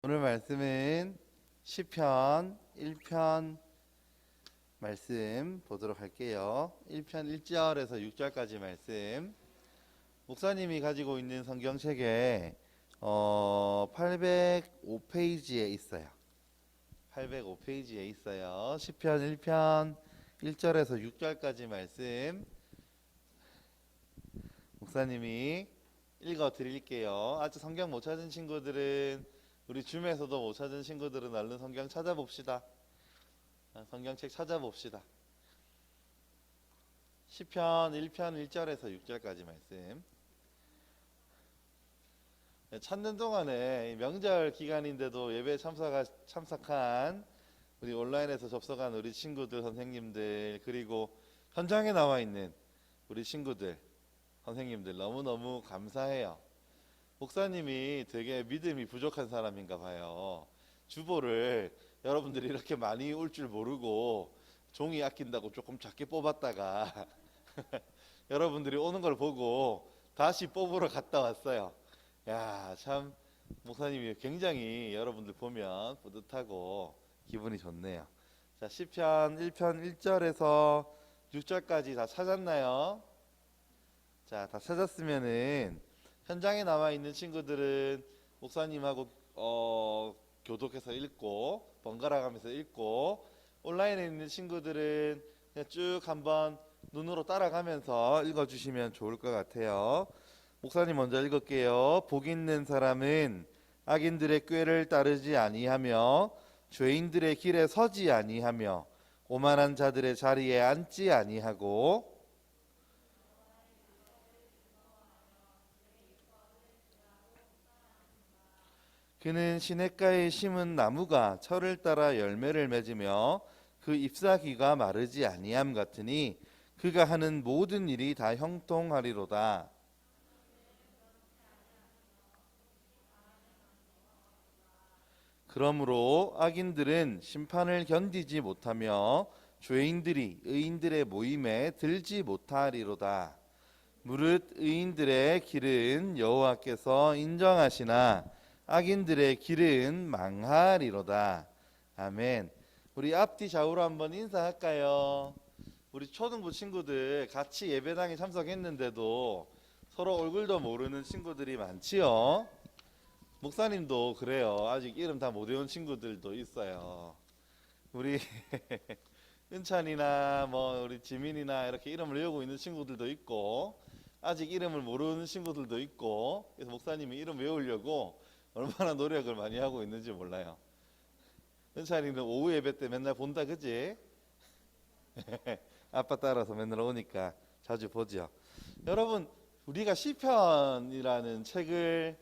오늘 말씀은 시편 1편 말씀 보도록 할게요. 1편 1절에서 6절까지 말씀. 목사님이 가지고 있는 성경책에 805페이지에 있어요. 805페이지에 있어요. 시편 1편 1절에서 6절까지 말씀 목사님이 읽어 드릴게요. 아직 성경 못 찾은 친구들은, 우리 줌에서도 못 찾은 친구들은 얼른 성경 찾아봅시다. 성경책 찾아봅시다. 시편 1편 1절에서 6절까지 말씀. 찾는 동안에 명절 기간인데도 예배에 참석한 우리 온라인에서 접속한 우리 친구들, 선생님들, 그리고 현장에 나와 있는 우리 친구들, 선생님들 너무너무 감사해요. 목사님이 되게 믿음이 부족한 사람인가 봐요. 주보를 여러분들이 이렇게 많이 올 줄 모르고 종이 아낀다고 조금 작게 뽑았다가 여러분들이 오는 걸 보고 다시 뽑으러 갔다 왔어요. 야, 참 목사님이 굉장히 여러분들 보면 뿌듯하고 기분이 좋네요. 자, 시편 1편 1절에서 6절까지 다 찾았나요? 자, 다 찾았으면은 현장에 나와 있는 친구들은 목사님하고 교독해서 읽고 번갈아 가면서 읽고, 온라인에 있는 친구들은 그냥 쭉 한번 눈으로 따라가면서 읽어주시면 좋을 것 같아요. 목사님 먼저 읽을게요. 복 있는 사람은 악인들의 꾀를 따르지 아니하며 죄인들의 길에 서지 아니하며 오만한 자들의 자리에 앉지 아니하고 그는 시냇가에 심은 나무가 철을 따라 열매를 맺으며 그 잎사귀가 마르지 아니함 같으니 그가 하는 모든 일이 다 형통하리로다. 그러므로 악인들은 심판을 견디지 못하며 죄인들이 의인들의 모임에 들지 못하리로다. 무릇 의인들의 길은 여호와께서 인정하시나 악인들의 길은 망하리로다. 아멘. 우리 앞뒤 좌우로 한번 인사할까요? 우리 초등부 친구들 같이 예배당에 참석했는데도 서로 얼굴도 모르는 친구들이 많지요. 목사님도 그래요. 아직 이름 다 못 외운 친구들도 있어요. 우리 은찬이나 우리 지민이나 이렇게 이름을 외우고 있는 친구들도 있고, 아직 이름을 모르는 친구들도 있고, 그래서 목사님이 이름 외우려고 얼마나 노력을 많이 하고 있는지 몰라요. 은찬이는 오후 예배 때 맨날 본다, 그지? 아빠 따라서 맨날 오니까 자주 보죠. 여러분, 우리가 시편이라는 책을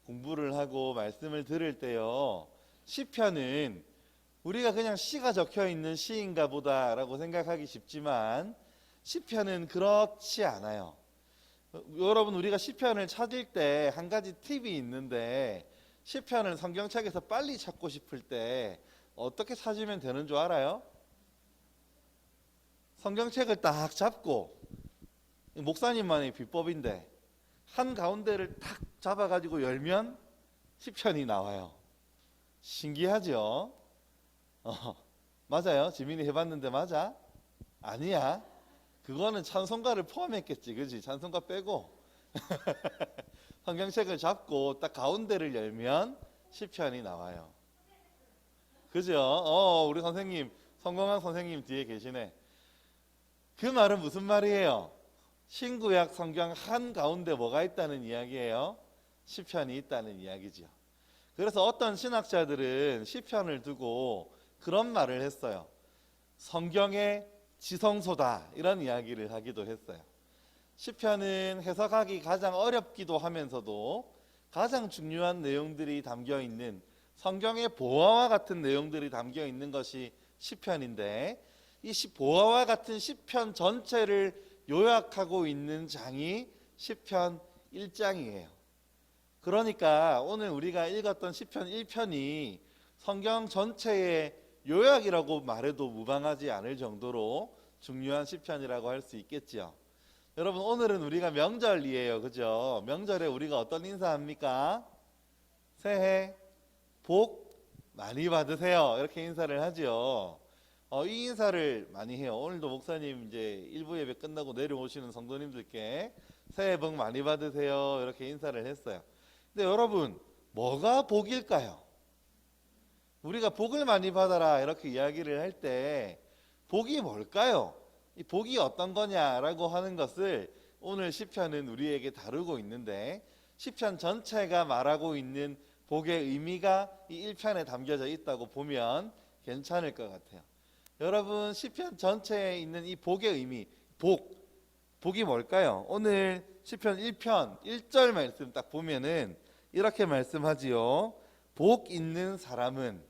공부를 하고 말씀을 들을 때요, 시편은 우리가 그냥 시가 적혀 있는 시인가 보다라고 생각하기 쉽지만 시편은 그렇지 않아요. 여러분, 우리가 시편을 찾을 때 한 가지 팁이 있는데, 시편을 성경책에서 빨리 찾고 싶을 때 어떻게 찾으면 되는 줄 알아요? 성경책을 딱 잡고, 목사님만의 비법인데 한 가운데를 딱 잡아가지고 열면 시편이 나와요. 신기하죠? 맞아요? 지민이 해봤는데 맞아? 아니야. 그거는 찬송가를 포함했겠지, 그지? 찬송가 빼고 성경책을 잡고 딱 가운데를 열면 시편이 나와요. 그죠? 우리 선생님, 성공한 선생님 뒤에 계시네. 그 말은 무슨 말이에요? 신구약 성경 한 가운데 뭐가 있다는 이야기예요? 시편이 있다는 이야기죠. 그래서 어떤 신학자들은 시편을 두고 그런 말을 했어요. 성경의 지성소다, 이런 이야기를 하기도 했어요. 시편은 해석하기 가장 어렵기도 하면서도 가장 중요한 내용들이 담겨 있는, 성경의 보화와 같은 내용들이 담겨 있는 것이 시편인데, 이 보화와 같은 시편 전체를 요약하고 있는 장이 시편 1장이에요. 그러니까 오늘 우리가 읽었던 시편 1편이 성경 전체의 요약이라고 말해도 무방하지 않을 정도로 중요한 시편이라고 할 수 있겠지요. 여러분, 오늘은 우리가 명절이에요, 그죠? 명절에 우리가 어떤 인사합니까? 새해 복 많이 받으세요. 이렇게 인사를 하죠. 이 인사를 많이 해요. 오늘도 목사님 이제 일부 예배 끝나고 내려오시는 성도님들께 새해 복 많이 받으세요. 이렇게 인사를 했어요. 근데 여러분, 뭐가 복일까요? 우리가 복을 많이 받아라 이렇게 이야기를 할 때 복이 뭘까요? 이 복이 어떤 거냐라고 하는 것을 오늘 시편은 우리에게 다루고 있는데, 시편 전체가 말하고 있는 복의 의미가 이 1편에 담겨져 있다고 보면 괜찮을 것 같아요. 여러분, 시편 전체에 있는 이 복의 의미, 복이 뭘까요? 오늘 시편 1편 1절 말씀 딱 보면은 이렇게 말씀하지요. 복 있는 사람은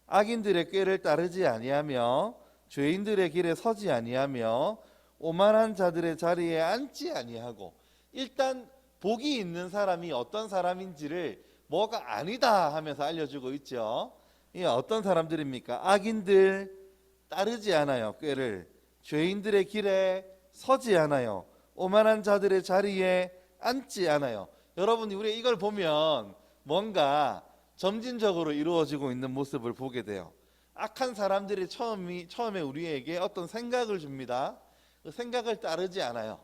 악인들의 꾀를 따르지 아니하며 죄인들의 길에 서지 아니하며 오만한 자들의 자리에 앉지 아니하고. 일단 복이 있는 사람이 어떤 사람인지를 뭐가 아니다 하면서 알려주고 있죠. 이 어떤 사람들입니까? 악인들 따르지 않아요. 꾀를. 죄인들의 길에 서지 않아요. 오만한 자들의 자리에 앉지 않아요. 여러분이 우리 이걸 보면 뭔가 점진적으로 이루어지고 있는 모습을 보게 돼요. 악한 사람들이 처음에 우리에게 어떤 생각을 줍니다. 그 생각을 따르지 않아요.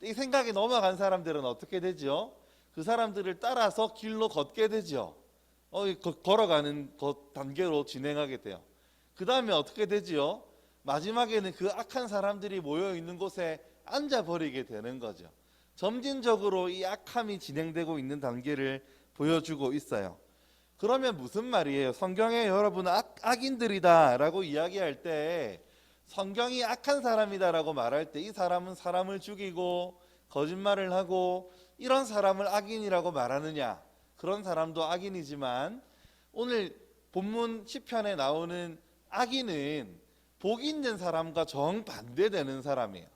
이 생각이 넘어간 사람들은 어떻게 되죠? 그 사람들을 따라서 길로 걷게 되죠. 걸어가는 단계로 진행하게 돼요. 그 다음에 어떻게 되지요? 마지막에는 그 악한 사람들이 모여 있는 곳에 앉아버리게 되는 거죠. 점진적으로 이 악함이 진행되고 있는 단계를 보여주고 있어요. 그러면 무슨 말이에요? 성경에 여러분 악인들이다 라고 이야기할 때, 성경이 악한 사람이다 라고 말할 때 이 사람은 사람을 죽이고 거짓말을 하고 이런 사람을 악인이라고 말하느냐? 그런 사람도 악인이지만 오늘 본문 시편에 나오는 악인은 복 있는 사람과 정반대되는 사람이에요.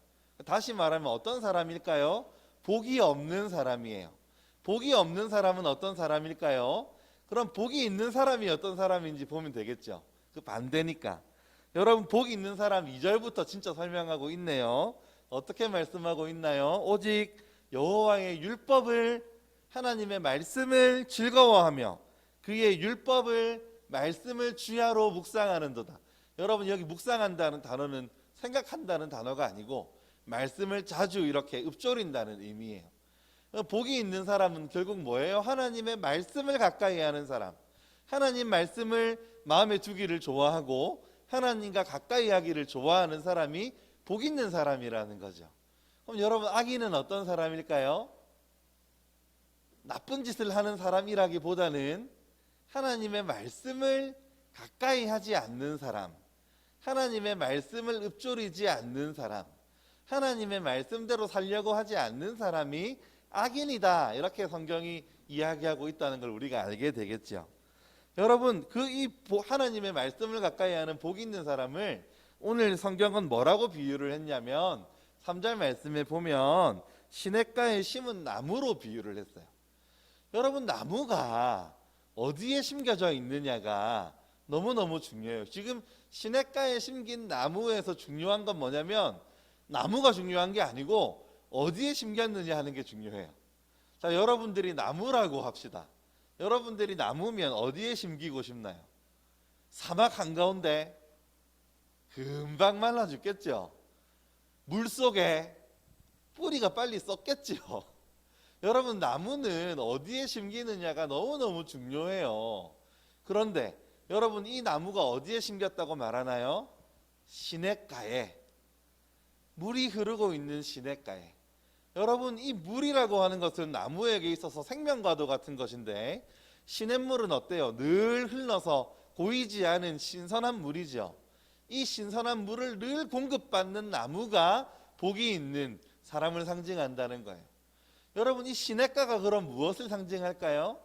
다시 말하면 어떤 사람일까요? 복이 없는 사람이에요. 복이 없는 사람은 어떤 사람일까요? 그럼 복이 있는 사람이 어떤 사람인지 보면 되겠죠. 그 반대니까. 여러분, 복이 있는 사람 2절부터 진짜 설명하고 있네요. 어떻게 말씀하고 있나요? 오직 여호와의 율법을, 하나님의 말씀을 즐거워하며 그의 율법을, 말씀을 주야로 묵상하는도다. 여러분, 여기 묵상한다는 단어는 생각한다는 단어가 아니고 말씀을 자주 이렇게 읊조린다는 의미예요. 복이 있는 사람은 결국 뭐예요? 하나님의 말씀을 가까이 하는 사람, 하나님 말씀을 마음에 두기를 좋아하고 하나님과 가까이 하기를 좋아하는 사람이 복 있는 사람이라는 거죠. 그럼 여러분, 악인은 어떤 사람일까요? 나쁜 짓을 하는 사람이라기보다는 하나님의 말씀을 가까이 하지 않는 사람, 하나님의 말씀을 읊조리지 않는 사람, 하나님의 말씀대로 살려고 하지 않는 사람이 악인이다, 이렇게 성경이 이야기하고 있다는 걸 우리가 알게 되겠죠. 여러분, 이 하나님의 말씀을 가까이 하는 복 있는 사람을 오늘 성경은 뭐라고 비유를 했냐면 3절 말씀에 보면 시냇가에 심은 나무로 비유를 했어요. 여러분, 나무가 어디에 심겨져 있느냐가 너무너무 중요해요. 지금 시냇가에 심긴 나무에서 중요한 건 뭐냐면 나무가 중요한 게 아니고 어디에 심겼느냐 하는 게 중요해요. 자, 여러분들이 나무라고 합시다. 여러분들이 나무면 어디에 심기고 싶나요? 사막 한가운데? 금방 말라 죽겠죠. 물속에? 뿌리가 빨리 썩겠죠. 여러분, 나무는 어디에 심기느냐가 너무너무 중요해요. 그런데 여러분, 이 나무가 어디에 심겼다고 말하나요? 시냇가에, 물이 흐르고 있는 시냇가에. 여러분, 이 물이라고 하는 것은 나무에게 있어서 생명과도 같은 것인데 시냇물은 어때요? 늘 흘러서 고이지 않은 신선한 물이죠. 이 신선한 물을 늘 공급받는 나무가 복이 있는 사람을 상징한다는 거예요. 여러분, 이 시냇가가 그럼 무엇을 상징할까요?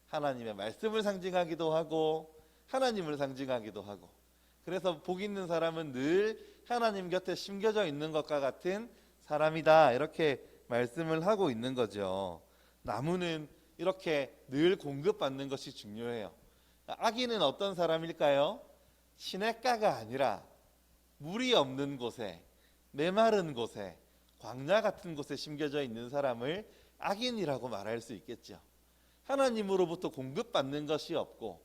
하나님의 말씀을 상징하기도 하고 하나님을 상징하기도 하고. 그래서 복 있는 사람은 늘 하나님 곁에 심겨져 있는 것과 같은 사람이다, 이렇게 말씀을 하고 있는 거죠. 나무는 이렇게 늘 공급받는 것이 중요해요. 악인은 어떤 사람일까요? 시냇가가 아니라 물이 없는 곳에, 메마른 곳에, 광야 같은 곳에 심겨져 있는 사람을 악인이라고 말할 수 있겠죠. 하나님으로부터 공급받는 것이 없고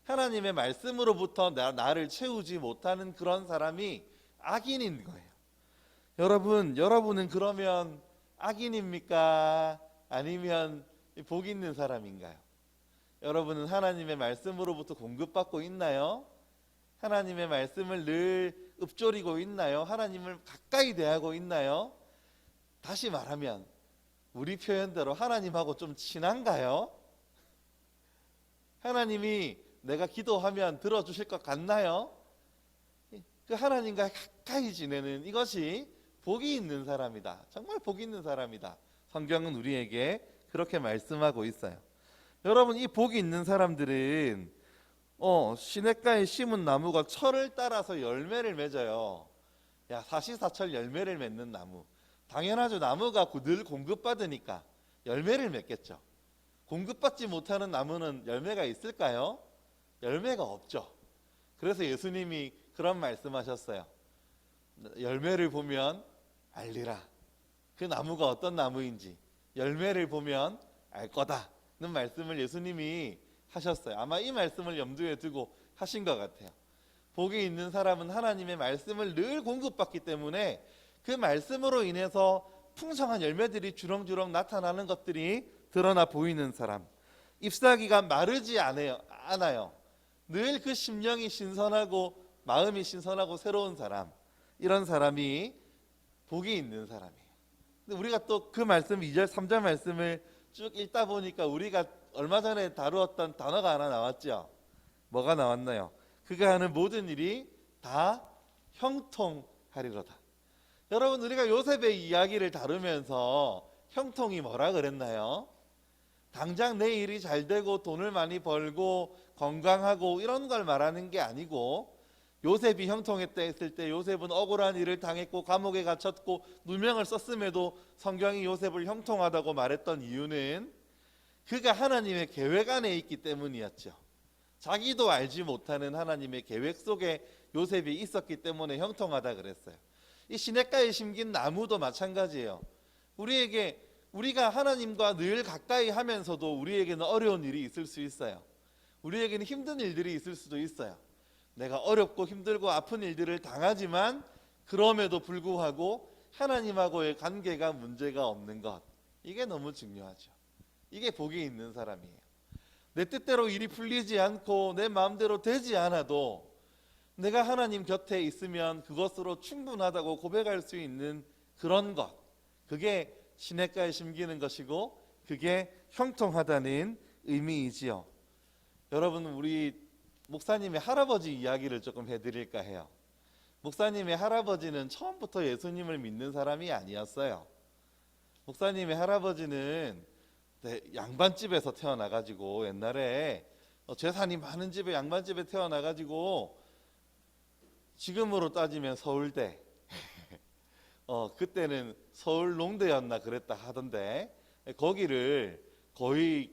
하나님의 말씀으로부터 나를 채우지 못하는 그런 사람이 악인인 거예요. 여러분은 그러면 악인입니까? 아니면 복 있는 사람인가요? 여러분은 하나님의 말씀으로부터 공급받고 있나요? 하나님의 말씀을 늘 읊조리고 있나요? 하나님을 가까이 대하고 있나요? 다시 말하면 우리 표현대로 하나님하고 좀 친한가요? 하나님이 내가 기도하면 들어주실 것 같나요? 그 하나님과 가까이 지내는 이것이 복이 있는 사람이다. 정말 복이 있는 사람이다. 성경은 우리에게 그렇게 말씀하고 있어요. 여러분, 이 복이 있는 사람들은 시냇가에 심은 나무가 철을 따라서 열매를 맺어요. 사시사철 열매를 맺는 나무. 당연하죠. 나무가 늘 공급받으니까 열매를 맺겠죠. 공급받지 못하는 나무는 열매가 있을까요? 열매가 없죠. 그래서 예수님이 그런 말씀하셨어요. 열매를 보면 알리라. 그 나무가 어떤 나무인지 열매를 보면 알 거다는 말씀을 예수님이 하셨어요. 아마 이 말씀을 염두에 두고 하신 것 같아요. 복이 있는 사람은 하나님의 말씀을 늘 공급받기 때문에 그 말씀으로 인해서 풍성한 열매들이 주렁주렁 나타나는 것들이 드러나 보이는 사람. 잎사귀가 마르지 않아요. 늘 그 심령이 신선하고 마음이 신선하고 새로운 사람. 이런 사람이 복이 있는 사람이에요. 근데 우리가 또 그 말씀 2절 3절 말씀을 쭉 읽다 보니까 우리가 얼마 전에 다루었던 단어가 하나 나왔죠. 뭐가 나왔나요? 그가 하는 모든 일이 다 형통하리로다. 여러분, 우리가 요셉의 이야기를 다루면서 형통이 뭐라 그랬나요? 당장 내 일이 잘 되고 돈을 많이 벌고 건강하고 이런 걸 말하는 게 아니고, 요셉이 형통했다 했을 때 요셉은 억울한 일을 당했고 감옥에 갇혔고 누명을 썼음에도 성경이 요셉을 형통하다고 말했던 이유는 그가 하나님의 계획 안에 있기 때문이었죠. 자기도 알지 못하는 하나님의 계획 속에 요셉이 있었기 때문에 형통하다 그랬어요. 이 시냇가에 심긴 나무도 마찬가지예요. 우리가 하나님과 늘 가까이 하면서도 우리에게는 어려운 일이 있을 수 있어요. 우리에게는 힘든 일들이 있을 수도 있어요. 내가 어렵고 힘들고 아픈 일들을 당하지만 그럼에도 불구하고 하나님하고의 관계가 문제가 없는 것, 이게 너무 중요하죠. 이게 복이 있는 사람이에요. 내 뜻대로 일이 풀리지 않고 내 마음대로 되지 않아도 내가 하나님 곁에 있으면 그것으로 충분하다고 고백할 수 있는 그런 것, 그게 시냇가에 심기는 것이고 그게 형통하다는 의미이지요. 여러분, 우리 목사님의 할아버지 이야기를 조금 해드릴까 해요. 목사님의 할아버지는 처음부터 예수님을 믿는 사람이 아니었어요. 목사님의 할아버지는 양반집에서 태어나가지고 옛날에 재산이 많은 집에 양반집에 태어나가지고 지금으로 따지면 서울대 그때는 서울농대였나 그랬다 하던데 거기를 거의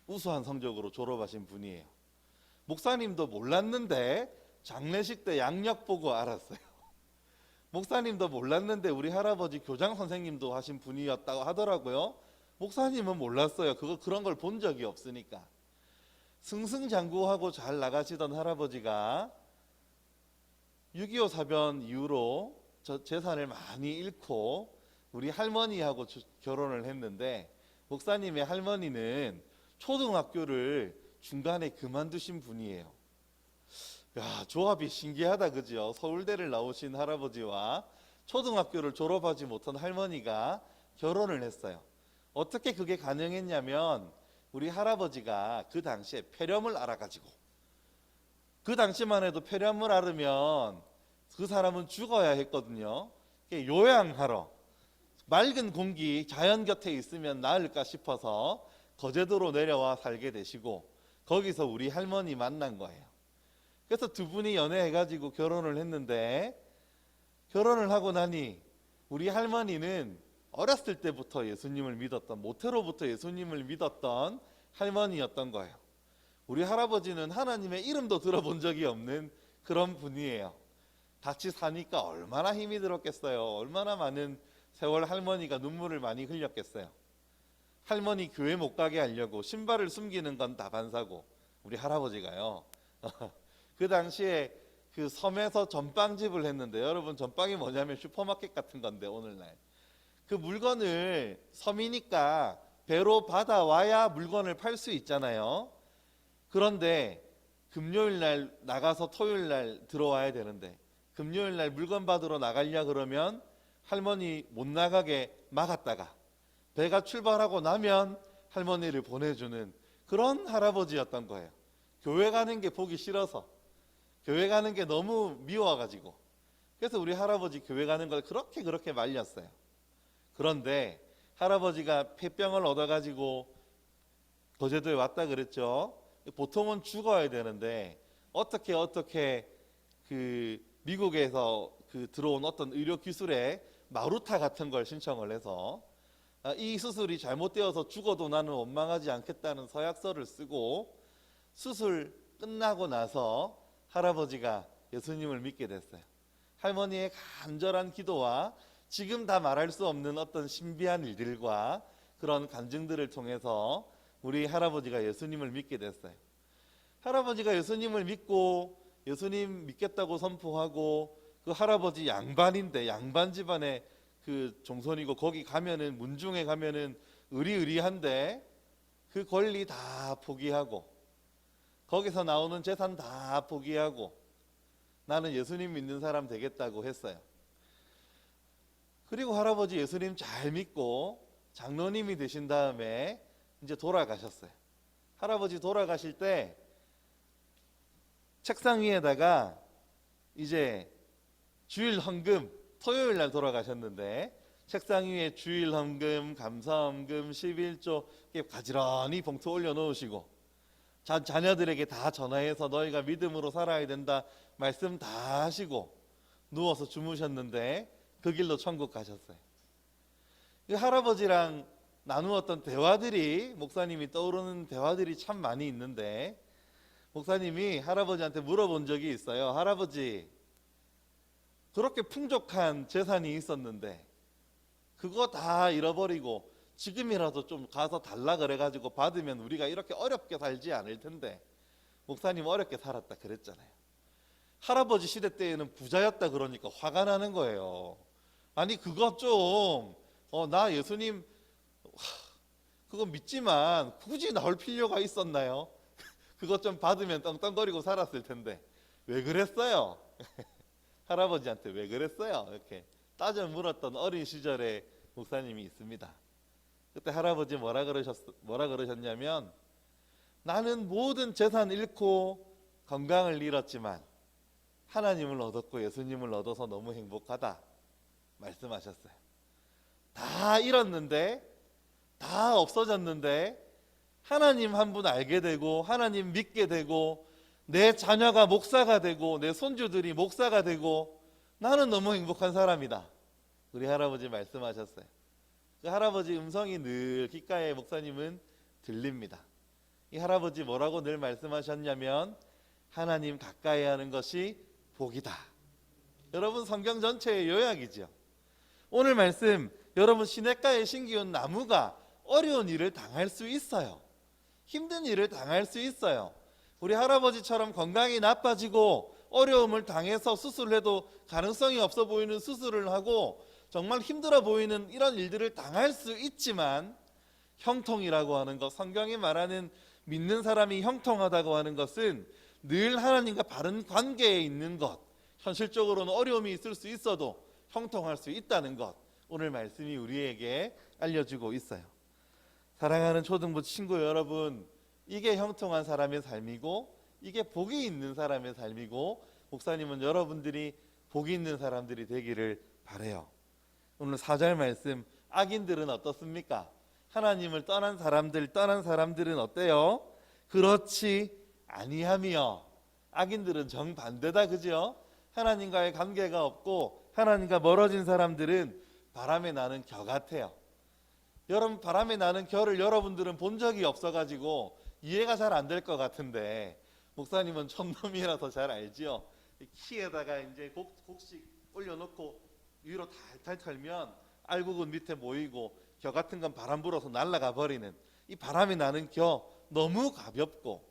우수한 성적으로 졸업하신 분이에요. 목사님도 몰랐는데 장례식 때 양력 보고 알았어요. 목사님도 몰랐는데 우리 할아버지 교장 선생님도 하신 분이었다고 하더라고요. 목사님은 몰랐어요. 그런 걸 본 적이 없으니까. 승승장구하고 잘 나가시던 할아버지가 6.25 사변 이후로 재산을 많이 잃고 우리 할머니하고 결혼을 했는데, 목사님의 할머니는 초등학교를 중간에 그만두신 분이에요. 야, 조합이 신기하다, 그죠? 서울대를 나오신 할아버지와 초등학교를 졸업하지 못한 할머니가 결혼을 했어요. 어떻게 그게 가능했냐면 우리 할아버지가 그 당시에 폐렴을 앓아가지고, 그 당시만 해도 폐렴을 앓으면 그 사람은 죽어야 했거든요. 요양하러 맑은 공기 자연 곁에 있으면 나을까 싶어서 거제도로 내려와 살게 되시고 거기서 우리 할머니 만난 거예요. 그래서 두 분이 연애해가지고 결혼을 했는데, 결혼을 하고 나니 우리 할머니는 어렸을 때부터 예수님을 믿었던, 모태로부터 예수님을 믿었던 할머니였던 거예요. 우리 할아버지는 하나님의 이름도 들어본 적이 없는 그런 분이에요. 같이 사니까 얼마나 힘이 들었겠어요. 얼마나 많은 세월 할머니가 눈물을 많이 흘렸겠어요. 할머니 교회 못 가게 하려고 신발을 숨기는 건 다반사고, 우리 할아버지가요. 그 당시에 그 섬에서 전빵집을 했는데, 여러분 전빵이 뭐냐면 슈퍼마켓 같은 건데, 오늘날 그 물건을 섬이니까 배로 받아와야 물건을 팔 수 있잖아요. 그런데 금요일 날 나가서 토요일 날 들어와야 되는데, 금요일 날 물건 받으러 나가려 그러면 할머니 못 나가게 막았다가 배가 출발하고 나면 할머니를 보내주는 그런 할아버지였던 거예요. 교회 가는 게 보기 싫어서, 교회 가는 게 너무 미워가지고. 그래서 우리 할아버지 교회 가는 걸 그렇게 말렸어요. 그런데 할아버지가 폐병을 얻어가지고 거제도에 왔다 그랬죠. 보통은 죽어야 되는데 어떻게 그 미국에서 그 들어온 어떤 의료 기술에 마루타 같은 걸 신청을 해서, 이 수술이 잘못되어서 죽어도 나는 원망하지 않겠다는 서약서를 쓰고, 수술 끝나고 나서 할아버지가 예수님을 믿게 됐어요. 할머니의 간절한 기도와 지금 다 말할 수 없는 어떤 신비한 일들과 그런 간증들을 통해서 우리 할아버지가 예수님을 믿게 됐어요. 할아버지가 예수님을 믿고 예수님 믿겠다고 선포하고, 그 할아버지 양반인데, 양반 집안의 그 종손이고, 거기 가면은 문중에 가면은 의리의리한데 그 권리 다 포기하고, 거기서 나오는 재산 다 포기하고 나는 예수님 믿는 사람 되겠다고 했어요. 그리고 할아버지 예수님 잘 믿고 장로님이 되신 다음에 이제 돌아가셨어요. 할아버지 돌아가실 때 책상 위에다가 이제 주일 헌금, 토요일 날 돌아가셨는데 책상 위에 주일 헌금, 감사 헌금, 11조 가지런히 봉투 올려놓으시고, 자녀들에게 다 전화해서 너희가 믿음으로 살아야 된다 말씀 다 하시고 누워서 주무셨는데 그 길로 천국 가셨어요. 이 할아버지랑 나누었던 대화들이, 목사님이 떠오르는 대화들이 참 많이 있는데, 목사님이 할아버지한테 물어본 적이 있어요. 할아버지, 그렇게 풍족한 재산이 있었는데 그거 다 잃어버리고 지금이라도 좀 가서 달라 그래가지고 받으면 우리가 이렇게 어렵게 살지 않을 텐데. 목사님 어렵게 살았다 그랬잖아요. 할아버지 시대 때에는 부자였다 그러니까 화가 나는 거예요. 아니 그거 좀 나 예수님 그거 믿지만 굳이 나올 필요가 있었나요? 그것 좀 받으면 떵떵거리고 살았을 텐데 왜 그랬어요? 할아버지한테 왜 그랬어요? 이렇게 따져 물었던 어린 시절의 목사님이 있습니다. 그때 할아버지 뭐라 그러셨냐면, 나는 모든 재산 잃고 건강을 잃었지만 하나님을 얻었고 예수님을 얻어서 너무 행복하다 말씀하셨어요. 다 잃었는데, 다 없어졌는데 하나님 한 분 알게 되고 하나님 믿게 되고 내 자녀가 목사가 되고 내 손주들이 목사가 되고 나는 너무 행복한 사람이다. 우리 할아버지 말씀하셨어요. 그 할아버지 음성이 늘 귓가에 목사님은 들립니다. 이 할아버지 뭐라고 늘 말씀하셨냐면, 하나님 가까이 하는 것이 복이다. 여러분 성경 전체의 요약이죠. 오늘 말씀, 여러분 시냇가에 심기운 나무가 어려운 일을 당할 수 있어요. 힘든 일을 당할 수 있어요. 우리 할아버지처럼 건강이 나빠지고 어려움을 당해서 수술해도 가능성이 없어 보이는 수술을 하고 정말 힘들어 보이는 이런 일들을 당할 수 있지만, 형통이라고 하는 것, 성경이 말하는 믿는 사람이 형통하다고 하는 것은 늘 하나님과 바른 관계에 있는 것, 현실적으로는 어려움이 있을 수 있어도 형통할 수 있다는 것, 오늘 말씀이 우리에게 알려주고 있어요. 사랑하는 초등부 친구 여러분, 이게 형통한 사람의 삶이고 이게 복이 있는 사람의 삶이고, 목사님은 여러분들이 복이 있는 사람들이 되기를 바라요. 오늘 4절 말씀, 악인들은 어떻습니까? 하나님을 떠난 사람들은 어때요? 그렇지 아니하며. 악인들은 정반대다, 그죠? 하나님과의 관계가 없고 하나님과 멀어진 사람들은 바람에 나는 겨 같아요. 여러분, 바람에 나는 겨를 여러분들은 본 적이 없어가지고 이해가 잘 안 될 것 같은데, 목사님은 촌놈이라서 잘 알지요. 키에다가 이제 곡식 올려놓고 위로 탈탈 털면 알곡은 밑에 모이고 겨 같은 건 바람 불어서 날아가 버리는 이 바람이 나는 겨 너무 가볍고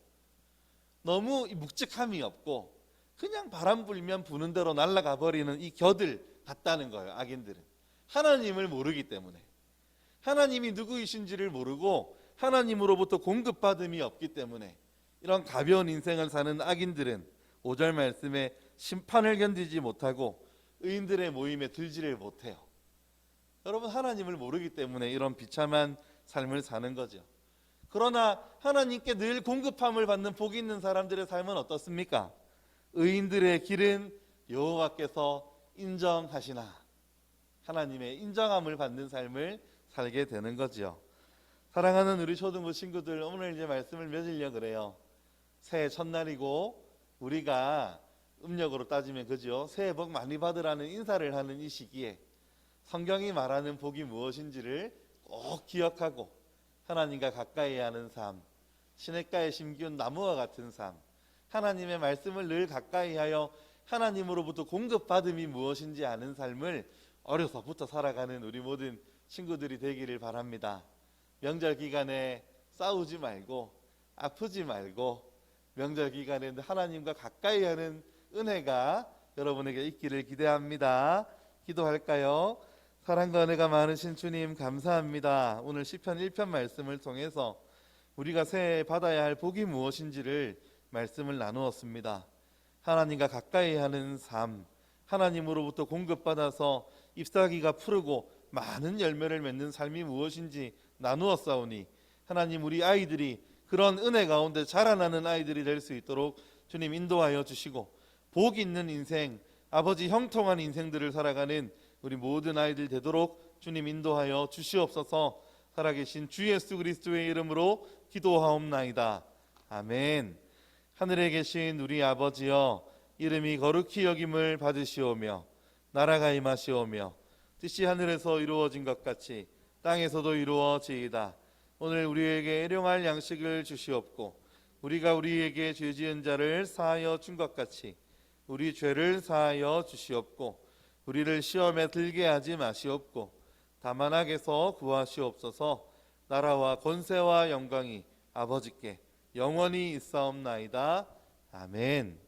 너무 묵직함이 없고 그냥 바람 불면 부는 대로 날아가 버리는 이 겨들 같다는 거예요. 악인들은 하나님을 모르기 때문에, 하나님이 누구이신지를 모르고 하나님으로부터 공급받음이 없기 때문에 이런 가벼운 인생을 사는 악인들은 5절 말씀에 심판을 견디지 못하고 의인들의 모임에 들지를 못해요. 여러분, 하나님을 모르기 때문에 이런 비참한 삶을 사는 거죠. 그러나 하나님께 늘 공급함을 받는 복이 있는 사람들의 삶은 어떻습니까? 의인들의 길은 여호와께서 인정하시나, 하나님의 인정함을 받는 삶을 살게 되는 거죠. 사랑하는 우리 초등부 친구들, 오늘 이제 말씀을 맺으려고 그래요. 새해 첫날이고 우리가 음력으로 따지면 그죠? 새해 복 많이 받으라는 인사를 하는 이 시기에 성경이 말하는 복이 무엇인지를 꼭 기억하고 하나님과 가까이 하는 삶, 시냇가에 심기운 나무와 같은 삶, 하나님의 말씀을 늘 가까이 하여 하나님으로부터 공급받음이 무엇인지 아는 삶을 어려서부터 살아가는 우리 모든 친구들이 되기를 바랍니다. 명절 기간에 싸우지 말고 아프지 말고 명절 기간에 하나님과 가까이 하는 은혜가 여러분에게 있기를 기대합니다. 기도할까요? 사랑과 은혜가 많으신 주님, 감사합니다. 오늘 시편 1편 말씀을 통해서 우리가 새해 받아야 할 복이 무엇인지를 말씀을 나누었습니다. 하나님과 가까이 하는 삶, 하나님으로부터 공급받아서 잎사귀가 푸르고 많은 열매를 맺는 삶이 무엇인지 나누었사오니 하나님, 우리 아이들이 그런 은혜 가운데 자라나는 아이들이 될 수 있도록 주님 인도하여 주시고, 복 있는 인생, 아버지 형통한 인생들을 살아가는 우리 모든 아이들 되도록 주님 인도하여 주시옵소서. 살아계신 주 예수 그리스도의 이름으로 기도하옵나이다. 아멘. 하늘에 계신 우리 아버지여, 이름이 거룩히 여김을 받으시오며 나라가 임하시오며 뜻이 하늘에서 이루어진 것 같이 땅에서도 이루어지이다. 오늘 우리에게 일용할 양식을 주시옵고 우리가 우리에게 죄 지은 자를 사하여 준 것 같이 우리 죄를 사하여 주시옵고 우리를 시험에 들게 하지 마시옵고 다만 악에서 구하시옵소서. 나라와 권세와 영광이 아버지께 영원히 있사옵나이다. 아멘.